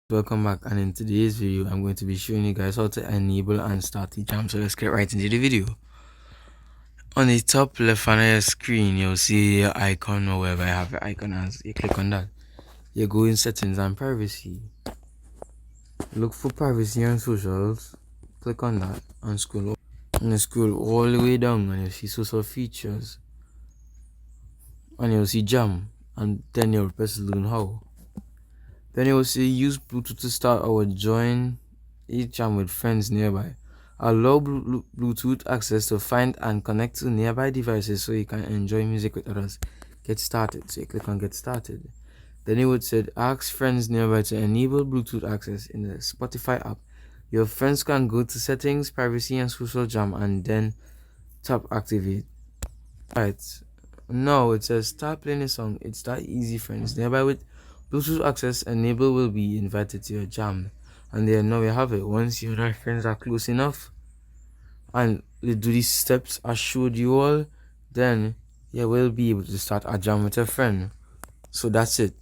Welcome back, and in today's video I'm going to be showing you guys how to enable and start the jam. So let's get right into the video. On the top left hand of your screen you'll see your icon, or wherever I have your icon as. You click on that, you go in settings and privacy, look for privacy and socials, click on that and scroll all the way down, and you'll see social features, and you'll see jam, and then you'll press learn how. Then you will see use Bluetooth to start or join each jam with friends nearby. Allow Bluetooth access to find and connect to nearby devices so you can enjoy music with others. Get started. So you click on get started. Then it would say ask friends nearby to enable Bluetooth access in the Spotify app. Your friends can go to settings, privacy and social jam, and then tap activate. Right. Now it says start playing a song. It's that easy, friends. Nearby with Bluetooth access enable will be invited to your jam. And there now you have it. Once your other friends are close enough and they do these steps I showed you all, then you will be able to start a jam with a friend. So that's it.